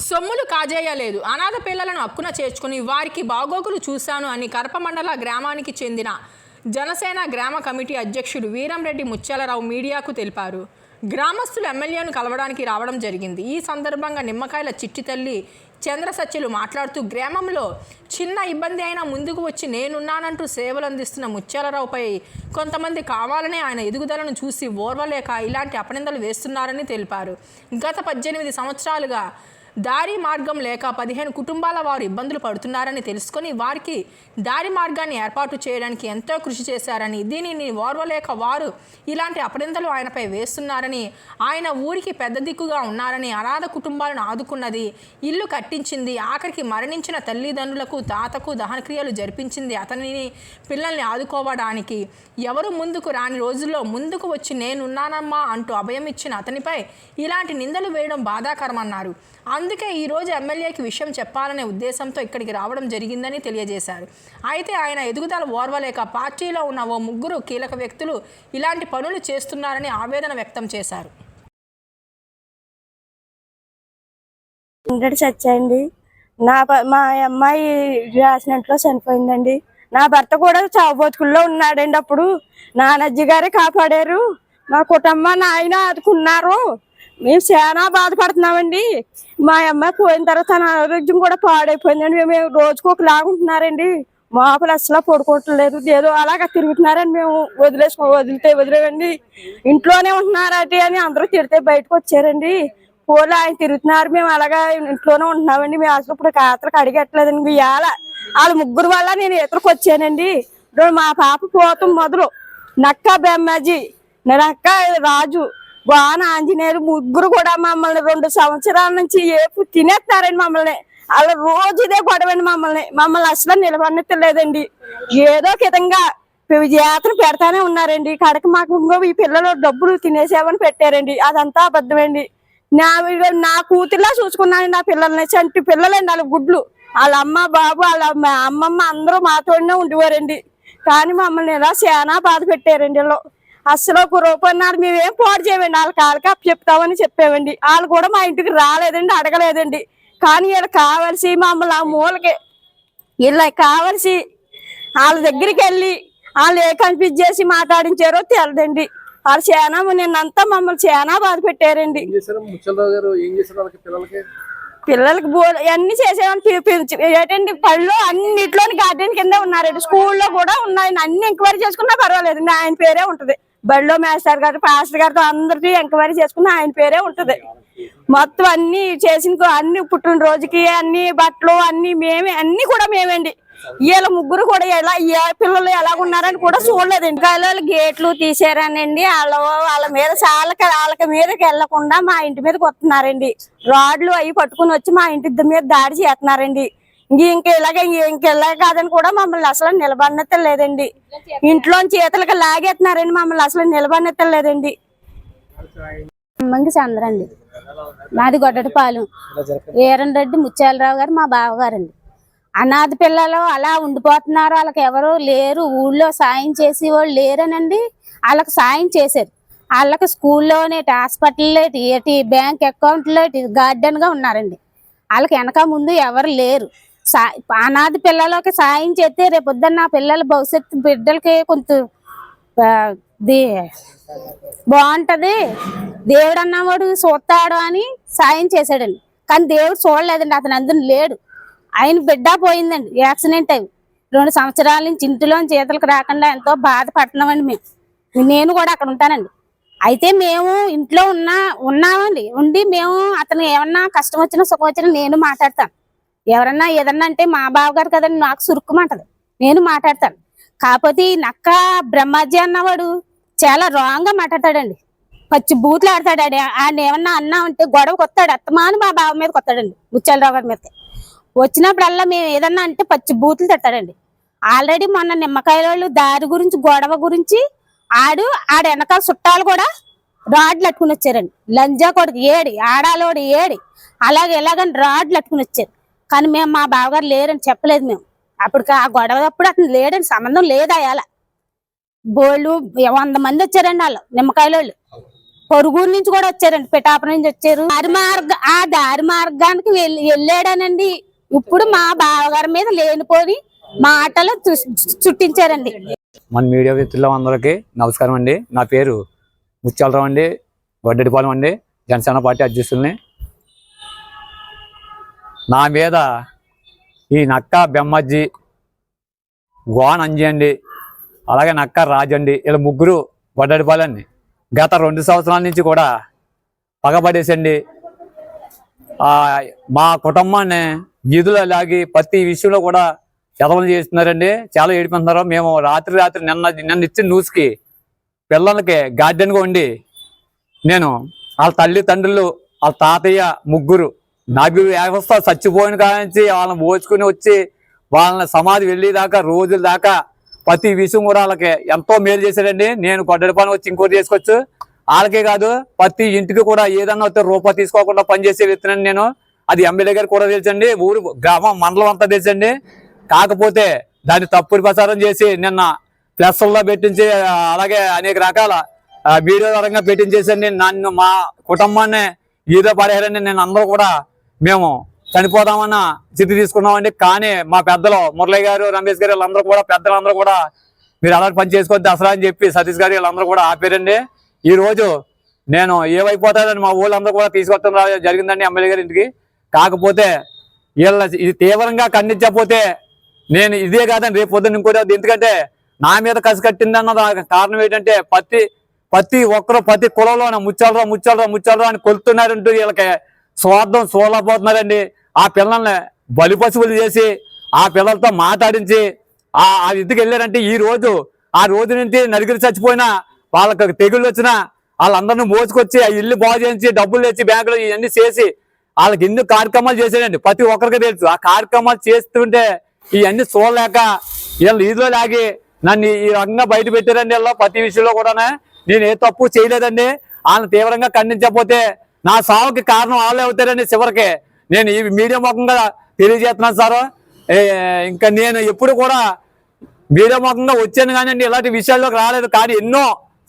సొమ్ములు కాజేయలేదు, అనాథ పిల్లలను హక్కున చేర్చుకుని వారికి బాగోగులు చూశాను అని కరప మండల గ్రామానికి చెందిన జనసేన గ్రామ కమిటీ అధ్యక్షుడు వీరంరెడ్డి ముత్యాలరావు మీడియాకు తెలిపారు. గ్రామస్తులు ఎమ్మెల్యేను కలవడానికి రావడం జరిగింది. ఈ సందర్భంగా నిమ్మకాయల చిట్టి తల్లి చంద్రసత్యులు మాట్లాడుతూ గ్రామంలో చిన్న ఇబ్బంది అయినా ముందుకు వచ్చి నేనున్నానంటూ సేవలు అందిస్తున్న ముత్యాలరావుపై కొంతమంది కావాలనే ఆయన ఎదుగుదలను చూసి ఓర్వలేక ఇలాంటి అపనిందలు వేస్తున్నారని తెలిపారు. గత 18 సంవత్సరాలుగా దారి మార్గం లేక 15 కుటుంబాల వారు ఇబ్బందులు పడుతున్నారని తెలుసుకొని వారికి దారి మార్గాన్ని ఏర్పాటు చేయడానికి ఎంతో కృషి చేశారని, దీనిని ఓర్వలేక వారు ఇలాంటి అపనిందలు ఆయనపై వేస్తున్నారని, ఆయన ఊరికి పెద్ద దిక్కుగా ఉన్నారని, అనాథ కుటుంబాలను ఆదుకున్నది, ఇల్లు కట్టించింది, ఆఖరికి మరణించిన తల్లిదండ్రులకు తాతకు దహనక్రియలు జరిపించింది అతనిని పిల్లల్ని ఆదుకోవడానికి. ఎవరు ముందుకు రాని రోజుల్లో ముందుకు వచ్చి నేనున్నానమ్మా అంటూ అభయం ఇచ్చిన అతనిపై ఇలాంటి నిందలు వేయడం బాధాకరమన్నారు. అందుకే ఈరోజు ఎమ్మెల్యేకి విషయం చెప్పాలనే ఉద్దేశంతో ఇక్కడికి రావడం జరిగిందని తెలియజేశారు. అయితే ఆయన ఎదుగుదల ఓర్వలేక పార్టీలో ఉన్న ఓ 3 కీలక వ్యక్తులు ఇలాంటి పనులు చేస్తున్నారని ఆవేదన వ్యక్తం చేశారు. చచ్చండి, మా అమ్మాయి యాక్సిడెంట్లో చనిపోయిందండి. నా భర్త కూడా చావు బతుకుల్లో ఉన్నాడండి. అప్పుడు నానజ్జి గారే కాపాడారు. మా కుటుంబాన్ని ఆయన ఆదుకున్నారు. మేము చాలా బాధపడుతున్నామండి. మా అమ్మాయి పోయిన తర్వాత తన ఆరోగ్యం కూడా పాడైపోయిందండి. మేము రోజుకు ఒకలాగా ఉంటున్నారండి. మాపులు అసలు పడుకోవట్లేదు, ఏదో అలాగా తిరుగుతున్నారని మేము వదిలేవండి. ఇంట్లోనే ఉంటున్నారటి అని అందరూ తిడితే బయటకు వచ్చారండి. పోలే ఆయన తిరుగుతున్నారు, మేము అలాగా ఇంట్లోనే ఉంటున్నామండి. మేము అసలు ఇప్పుడు కాతలకు అడిగట్లేదండి. ఇవాళ వాళ్ళ 3 వల్ల నేను ఇతరకు వచ్చానండి. మా పాప పోతం మొదలు నక్క బెమ్మాజీ, నక్క రాజు, వాన ఆంజనేయులు 3 కూడా మమ్మల్ని 2 సంవత్సరాల నుంచి ఏపు తినేస్తున్నారండి. మమ్మల్ని అలా రోజు ఇదే గొడవండి. మమ్మల్ని అసలు నిలబడలేదండి. ఏదో విధంగా జాతర పెడతానే ఉన్నారండి. కడక మాకు ఈ పిల్లలు డబ్బులు తినేసేవని పెట్టారండి. అదంతా అబద్ధమండి. నా కూతుర్లా చూసుకున్నాను నా పిల్లల్ని. చంటి పిల్లలండి, వాళ్ళ గుడ్లు, వాళ్ళ అమ్మ బాబు వాళ్ళ అమ్మమ్మ అందరూ మాతోనే ఉండేవారండి. కానీ మమ్మల్ని ఇలా చాలా బాధ పెట్టారండి. వీళ్ళు అసలు 1 రూపాయి మేమేం పాడు చేయమండి. వాళ్ళ కాళ్ళకి చెప్తామని చెప్పామండి. వాళ్ళు కూడా మా ఇంటికి రాలేదండి, అడగలేదండి. కానీ వీళ్ళు కావలసి మమ్మల్ని ఆ మూలకి వీళ్ళ కావలసి వాళ్ళ దగ్గరికి వెళ్ళి వాళ్ళు ఏ కనిపించేసి మాట్లాడించారో తెలదండి. వాళ్ళు చాలా నిన్నంతా మమ్మల్ని చాలా బాధ పెట్టారండి. పిల్లలకి అన్ని చేసేవాళ్ళని ఏంటండి, పళ్ళు అన్నిట్లోని గార్డెన్ కింద ఉన్నారండి. స్కూల్లో కూడా ఉన్నాయండి. అన్ని ఎంక్వైరీ చేసుకున్నా పర్వాలేదండి, ఆయన పేరే ఉంటది. బడిలో మాస్టర్ గారు పాస్టర్ గారితో అందరికీ ఎంక్వైరీ చేసుకున్న ఆయన పేరే ఉంటది. మొత్తం అన్ని చేసిన అన్ని పుట్టినరోజుకి అన్ని బట్టలు అన్ని మేమే, అన్ని కూడా మేమేండి. వీళ్ళ 3 కూడా ఎలా పిల్లలు ఎలా ఉన్నారని కూడా చూడలేదండి. పిల్లలు గేట్లు తీసారనండి. వాళ్ళ మీద వాళ్ళకి మీదకి వెళ్లకుండా మా ఇంటి మీదకి వస్తున్నారండి. రాడ్లు అవి పట్టుకుని వచ్చి మా ఇంటి మీద దాడి చేస్తున్నారండి. ఇంకెలా కాదని కూడా మమ్మల్ని అసలు నిలబడనెత్తలేదండి. ఇంట్లోంచి చేతులకి లాగేస్తున్నారండి. మమ్మల్ని అసలు నిలబడనెత్తలేదండి. చంద్రండి, మాది గొడ్డటిపాలెం. వీరంరెడ్డి ముత్యాలరావు గారు మా బావగారండి. అనాథ పిల్లలు అలా ఉండిపోతున్నారు, వాళ్ళకి ఎవరు లేరు, ఊళ్ళో సాయం చేసి వాళ్ళు లేరనండి. వాళ్ళకి సాయం చేశారు. వాళ్ళకి స్కూల్లోనే హాస్పిటల్లో ఏటి బ్యాంక్ అకౌంట్లో గార్డెన్ గా ఉన్నారండి. వాళ్ళకి వెనక ముందు ఎవరు లేరు. అనాథ పిల్లలకి సాయం చేస్తే రేపొద్దున్న పిల్లల భవిష్యత్తు బిడ్డలకి కొంచెం బాగుంటది, దేవుడు అన్నవాడు చూస్తాడు అని సాయం చేశాడండి. కానీ దేవుడు చూడలేదండి, అతను అందరూ లేడు. ఆయన బిడ్డ పోయిందండి యాక్సిడెంట్ అయి. 2 సంవత్సరాల నుంచి ఇంటిలోని చేతులకు రాకుండా ఎంతో బాధపడుతున్నామండి మేము. నేను కూడా అక్కడ ఉంటానండి. అయితే మేము ఇంట్లో ఉన్నామండి. ఉండి మేము అతను ఏమన్నా కష్టం వచ్చినా సుఖం వచ్చినా నేను మాట్లాడతాను. ఎవరన్నా ఏదన్నా అంటే మా బావగారు కదండి, నాకు సురుక్కుమంటది, నేను మాట్లాడతాను. కాకపోతే ఈ నక్క బ్రహ్మాజీ అన్నవాడు చాలా రాంగ్ గా మాట్లాడతాడండి. పచ్చి బూతులు ఆడతాడు. ఆయన ఏమన్నా అన్నా అంటే గొడవకు వస్తాడు. అత్తమాని మా బావ మీదకి వస్తాడండి, ముత్యాలరావు గారి మీదకి. వచ్చినప్పుడల్లా మేము ఏదన్నా అంటే పచ్చి బూతులు తిట్టాడండి. ఆల్రెడీ మొన్న నిమ్మకాయలు దారి గురించి గొడవ గురించి ఆడ వెనకాల చుట్టాలు కూడా రాడ్లు అట్టుకుని వచ్చారండి. లంజా కొడుకు ఏడి, ఆడాలోడు ఏడి, అలాగే ఎలాగని రాడ్లు అట్టుకుని వచ్చారు. కానీ మేము మా బావగారు లేరని చెప్పలేదు. మేము అప్పుడు ఆ గొడవప్పుడు అతను లేడని సంబంధం లేదా. అలా బోళ్ళు 100 మంది వచ్చారండి. వాళ్ళు నిమ్మకాయలు పొరుగురు నుంచి కూడా వచ్చారండి, పిఠాపురం నుంచి వచ్చారు. ఆ దారి మార్గానికి వెళ్ళాడనండి. ఇప్పుడు మా బావగారి మీద లేనిపోని మాటలు చుట్టించారండి. మన మీడియా వ్యక్తుల అందరికీ నమస్కారం అండి. నా పేరు ముత్యాలరావు అండి, వడ్డెడిపాలెం అండి, జనసేన పార్టీ అధ్యక్షుల్ని. నా మీద ఈ నక్క బెమ్మజ్జి, గోన్ అంజి అండి, అలాగే నక్క రాజండి, ఇలా ముగ్గురు వడ్డెడిపాలెంని గత 2 సంవత్సరాల నుంచి కూడా పగబడేసండి మా కుటుంబాన్ని ఈదులో లాగి ప్రతి విషయంలో కూడా చదవలు చేస్తున్నారండి. చాలా ఏడిపోతున్నారు. మేము రాత్రి నిన్న ఇచ్చిన న్యూస్కి పిల్లలకి గార్డెన్గా ఉండి నేను వాళ్ళ తల్లిదండ్రులు వాళ్ళ తాతయ్య ముగ్గురు నాభి వ్యవస్థ చచ్చిపోయిన కానించి వాళ్ళని పోచుకుని వచ్చి వాళ్ళని సమాధి వెళ్ళేదాకా రోజుల దాకా ప్రతి విషయం కూడా వాళ్ళకి ఎంతో మేలు చేశాడండి. నేను గొడ్డడిపాలెం వచ్చి ఇంకోటి చేసుకోవచ్చు. వాళ్ళకే కాదు ప్రతి ఇంటికి కూడా ఏదన్నా వస్తే రూపాయి తీసుకోకుండా పనిచేసే వ్యక్తినండి నేను. అది ఎమ్మెల్యే గారు కూడా తెలుసండి, ఊరు గ్రామం మండలం అంతా తెలుసండి. కాకపోతే దాన్ని తప్పుడు ప్రచారం చేసి నిన్న ప్లస్ల్లో పెట్టించి అలాగే అనేక రకాల వీడియో పరంగా పెట్టించేసండి నన్ను మా కుటుంబాన్ని ఈదో పడేయారండి. నేను అందరూ కూడా మేము చనిపోదామన్న స్థితి తీసుకున్నామండి. కానీ మా పెద్దలు మురళయ్య గారు, రమేష్ గారు వీళ్ళందరూ కూడా పెద్దలందరూ కూడా మీరు అలాంటి పని చేసుకొని దసరా అని చెప్పి సతీష్ గారు వీళ్ళందరూ కూడా ఆపారండి. ఈ రోజు నేను ఏమైపోతానని మా ఊళ్ళందరూ కూడా తీసుకొస్తాం జరిగిందండి ఎమ్మెల్యే గారి ఇంటికి. కాకపోతే వీళ్ళ ఇది తీవ్రంగా ఖండించకపోతే నేను ఇదే కాదండి రేపు పొద్దున్న ఇంకోటి. ఎందుకంటే నా మీద కసి కట్టిందన్న కారణం ఏంటంటే ప్రతి ఒక్కరు ప్రతి కులంలో ముచ్చాలరా అని కొలుతున్నారంటూ వీళ్ళకి స్వార్థం సోలపోతున్నారండి. ఆ పిల్లల్ని బలిపశువులు చేసి ఆ పిల్లలతో మాట్లాడించి ఆ ఇంటికి వెళ్ళారంటే ఆ రోజు నుంచి నలుగురు చచ్చిపోయినా వాళ్ళకి తెగుళ్ళు వచ్చినా వాళ్ళందరినీ మోసుకొచ్చి ఆ ఇల్లు బాగు చేయించి డబ్బులు తెచ్చి బ్యాంకులో ఇవన్నీ చేసి వాళ్ళకి ఎన్ని కార్యక్రమాలు చేశాడండి. ప్రతి ఒక్కరికి తెలుసు. ఆ కార్యక్రమాలు చేస్తుంటే ఇవన్నీ చూడలేక వీళ్ళు ఈదులో లాగి నన్ను ఈ రకంగా బయట పెట్టారండి. వీళ్ళు ప్రతి విషయంలో కూడా నేను ఏ తప్పు చేయలేదండి. వాళ్ళని తీవ్రంగా ఖండించకపోతే నా సావుకి కారణం వాళ్ళే అవుతారండి. చివరికి నేను ఈ మీడియా ముఖంగా తెలియజేస్తున్నాను సార్. ఇంకా నేను ఎప్పుడు కూడా మీడియా ముఖంగా వచ్చాను కానీ ఇలాంటి విషయాల్లోకి రాలేదు. కానీ ఎన్నో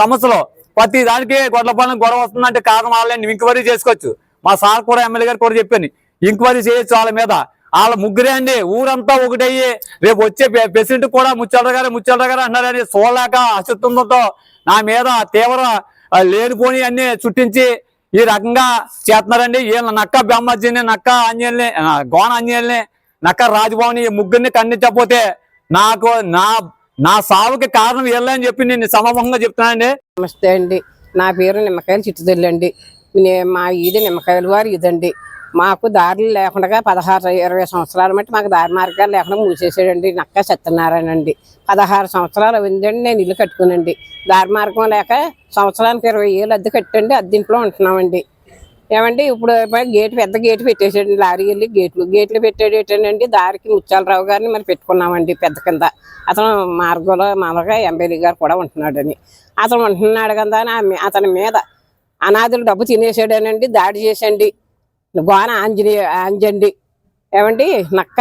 సమస్యలు ప్రతి దానికి గొడ్లపాలెం గొడవ వస్తుందంటే కారణం వాళ్ళని ఎంక్వైరీ చేసుకోవచ్చు. మా సార్ కూడా ఎమ్మెల్యే గారు కూడా చెప్పాను, ఎంక్వైరీ చేయొచ్చు వాళ్ళ మీద. వాళ్ళ ముగ్గురే అండి, ఊరంతా ఒకటయ్యి రేపు వచ్చే ప్రెసిడెంట్ కూడా ముచ్చల్ర గారు అన్నారని చూడలేక అశుద్ధంతో నా మీద తీవ్ర లేనిపోని అన్ని చుట్టించి ఈ రకంగా చేస్తున్నారండి. వీళ్ళ నక్క బెమ్మజ్జిని, నక్క అంజల్ని, గోన అంజల్ని, నక్క రాజభవని ముగ్గురిని ఖండించకపోతే నాకు నా సావుకి కారణం వీళ్ళని చెప్పి నేను సమూహంగా చెప్తున్నానండి. నమస్తే అండి, నా పేరు నిమ్మకాయలు చిట్టుదల్లండి. మా ఈది నిమ్మకాయల వారు ఇదండి. మాకు దారులు లేకుండా 16-20 సంవత్సరాల మట్టి మాకు దారి మార్గాలు లేకుండా మూసేసాడండి నక్క సత్యనారాయణ అండి. 16 సంవత్సరాలు అయిందండి నేను ఇల్లు కట్టుకునండి. దారి మార్గం లేక సంవత్సరానికి 20 ఏళ్ళు అద్దె కట్టండి, అద్దెంట్లో ఉంటున్నామండి. ఏమండి ఇప్పుడు పెద్ద గేటు పెట్టేసాడండి. లారీ వెళ్ళి గేట్లు పెట్టాడు ఏంటండి. దారికి ముత్యాలరావు గారిని మరి పెట్టుకున్నామండి పెద్ద కింద. అతను మార్గంలో మామూలుగా ఎమ్మెల్యే గారు కూడా ఉంటున్నాడని అతను ఉంటున్నాడు కదా అని అతని మీద అనాథులు డబ్బు తినేసాడనండి, దాడి చేసండి. గోన అంజండి, ఏమండి నక్క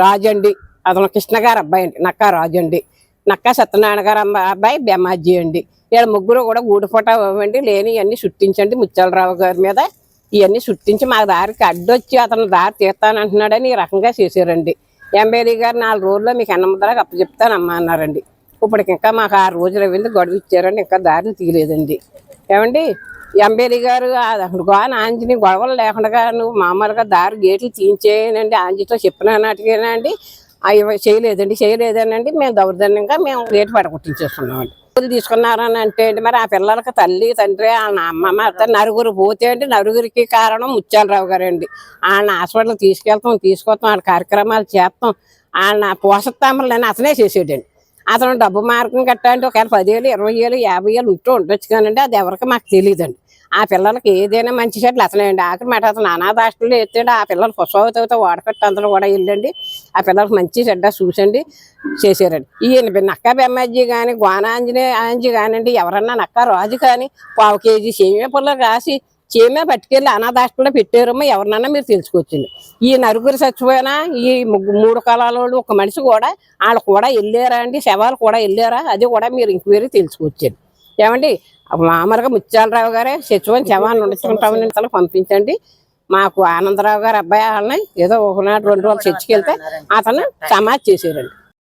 రాజండి, అతను కృష్ణ గారు అబ్బాయి అండి. నక్క రాజండి, నక్క సత్యనారాయణ గారు అబ్బాయి బెమ్మాజీ అండి. వీళ్ళ ముగ్గురు కూడా గూడుపట ఇవ్వండి లేని ఇవన్నీ చుట్టించండి. ముత్యాలరావు గారి మీద ఇవన్నీ చుట్టించి మా దారికి అడ్డొచ్చి అతను దారి తీస్తానంటున్నాడని ఈ రకంగా చేశారండి. ఎమ్మెల్యే గారు 4 రోజుల్లో మీకు అన్నముద్దరకు అప్పచెప్తానమ్మా అన్నారండి. ఇప్పటికి ఇంకా మాకు 6 రోజులు అయింది, గడువు ఇచ్చారండి, ఇంకా దారిని తీయలేదండి. ఏమండి ఎమ్మెల్యే గారు గోన ఆంజని గొడవలు లేకుండా నువ్వు మామూలుగా దారి గేట్లు తీయించేయనండి ఆంజీతో చెప్పిన నాటికేనండి. అవి చేయలేదనండి. మేము దౌర్జన్యంగా మేము గేటు పడగొట్టించేస్తున్నామండి. తీసుకున్నారని అంటే అండి మరి ఆ పిల్లలకి తల్లి తండ్రి వాళ్ళ అమ్మమ్మ నలుగురు పోతే అండి నలుగురికి కారణం ముత్యాలరావు గారండి. వాళ్ళని హాస్పిటల్ తీసుకొస్తాం వాళ్ళ కార్యక్రమాలు చేస్తాం, వాళ్ళని పోషిస్తామని అతనే చేసాడండి. అతను డబ్బు మార్గం కట్టండి ఒకవేళ 10 ఏళ్ళు 20 ఏళ్ళు 50 ఏళ్ళు ఉంటూ ఉండొచ్చు కానండి అది ఎవరికి మాకు తెలియదండి. ఆ పిల్లలకి ఏదైనా మంచి చెట్లు అతనే అండి. ఆఖరి మాట అతను అనాథ హాస్టల్లో ఎత్తాడు. ఆ పిల్లలు పుష్పవతితో వాడకట్టు అందరూ కూడా వెళ్ళండి ఆ పిల్లలకి మంచి చెడ్డ చూసండి చేశారండి. ఈ నక్క బెమ్మాజీ కానీ గోన ఆంజీ కానివ్వండి, ఎవరన్నా నక్క రాజు కానీ 1/4 కేజీ సేమియా పుల్లలు రాసి సేమియా పట్టుకెళ్ళి అనాథ హాస్టల్లో పెట్టారమ్మో ఎవరినన్నా మీరు తెలుసుకోవచ్చండి. ఈ నలుగురు చచ్చిపోయినా ఈ 3 కాలాల వాళ్ళు ఒక మనిషి కూడా వాళ్ళు కూడా వెళ్ళారా అండి, శవాలు కూడా వెళ్ళారా అది కూడా మీరు ఇంక్వైరీ తెలుసుకోవచ్చండి. ఏమండి మామూలుగా ముత్యాలరావు గారే చచ్చిపోయిన శవాన్ని ఉంచుకుంటామని ఇంతలో పంపించండి. మాకు ఆనందరావు గారు అబ్బాయి వాళ్ళని ఏదో ఒకనాడు 2 రోజులు చర్చికి వెళ్తే అతను సమాధి చేశారండి.